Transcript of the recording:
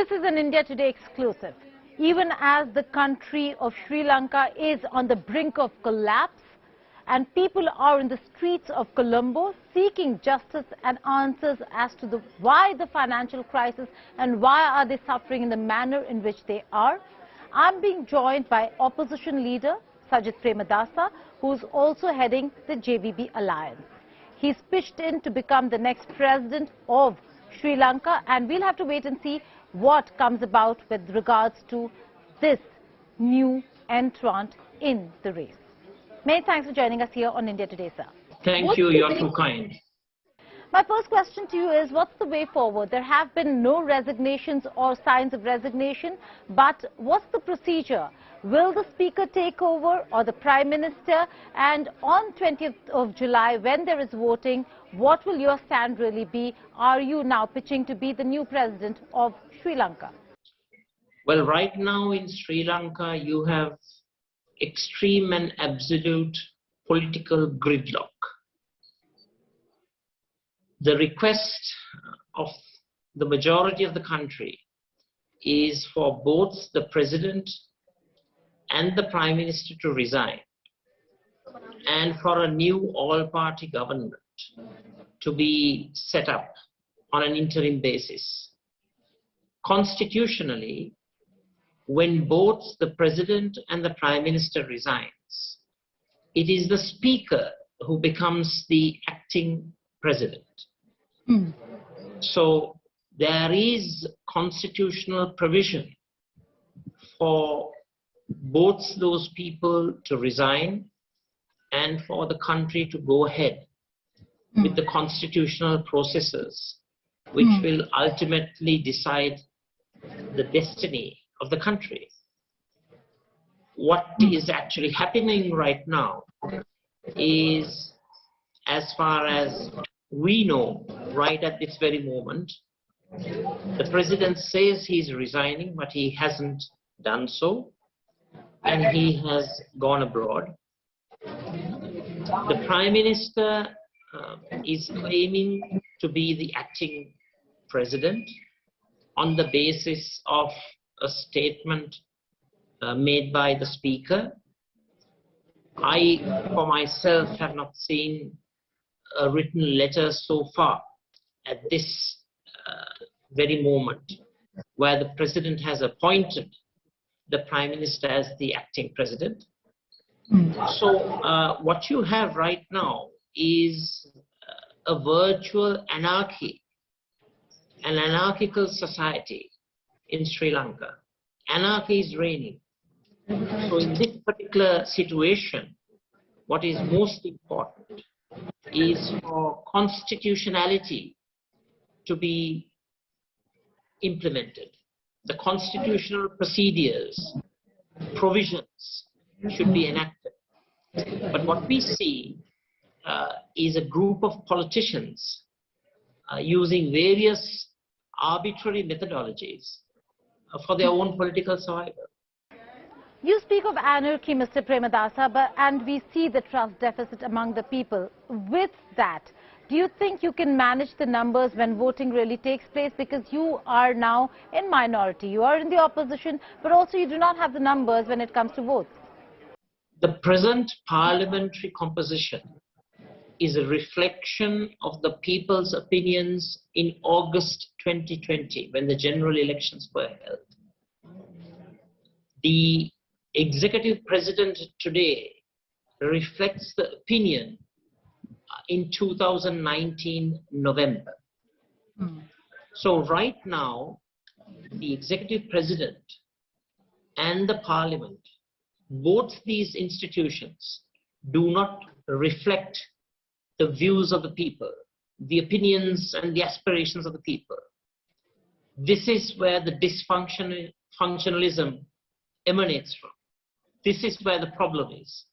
This is an India Today exclusive. Even as the country of Sri Lanka is on the brink of collapse and people are in the streets of Colombo seeking justice and answers as to why the financial crisis and why are they suffering in the manner in which they are, I'm being joined by opposition leader Sajith Premadasa, who's also heading the JVB alliance. He's pitched in to become the next president of Sri Lanka, and we'll have to wait and see what comes about with regards to this new entrant in the race. Many thanks for joining us here on India Today, sir. Thank you, you're too kind. My first question to you is, what's the way forward? There have been no resignations or signs of resignation, but what's the procedure? Will the Speaker take over or the Prime Minister? And on 20th of July, when there is voting, what will your stand really be? Are you now pitching to be the new president of Sri Lanka? Well, right now in Sri Lanka, you have extreme and absolute political gridlock. The request of the majority of the country is for both the President and the Prime Minister to resign, and for a new all-party government to be set up on an interim basis. Constitutionally, when both the President and the Prime Minister resigns, it is the Speaker who becomes the acting President. So there is constitutional provision for both those people to resign and for the country to go ahead with the constitutional processes which will ultimately decide the destiny of the country. What is actually happening right now is, as far as we know, right at this very moment, the President says he's resigning, but he hasn't done so, and he has gone abroad. The Prime Minister is claiming to be the acting President on the basis of a statement made by the Speaker. I, for myself, have not seen a written letter so far at this very moment where the President has appointed the Prime Minister as the acting President. So what you have right now is a virtual anarchy, an anarchical society in Sri Lanka. Anarchy is reigning. So in this particular situation, what is most important is for constitutionality to be implemented. The constitutional procedures, provisions should be enacted. But what we see is a group of politicians using various arbitrary methodologies for their own political survival. You speak of anarchy, Mr. Premadasa, and we see the trust deficit among the people. With that, do you think you can manage the numbers when voting really takes place? Because you are now in minority, you are in the opposition, but also you do not have the numbers when it comes to votes. The present parliamentary composition is a reflection of the people's opinions in August 2020, when the general elections were held. The executive president today reflects the opinion in 2019 November. So right now, the executive president and the parliament, both these institutions, do not reflect the views of the people, the opinions and the aspirations of the people. This is where the dysfunctionalism emanates from. This is where the problem is.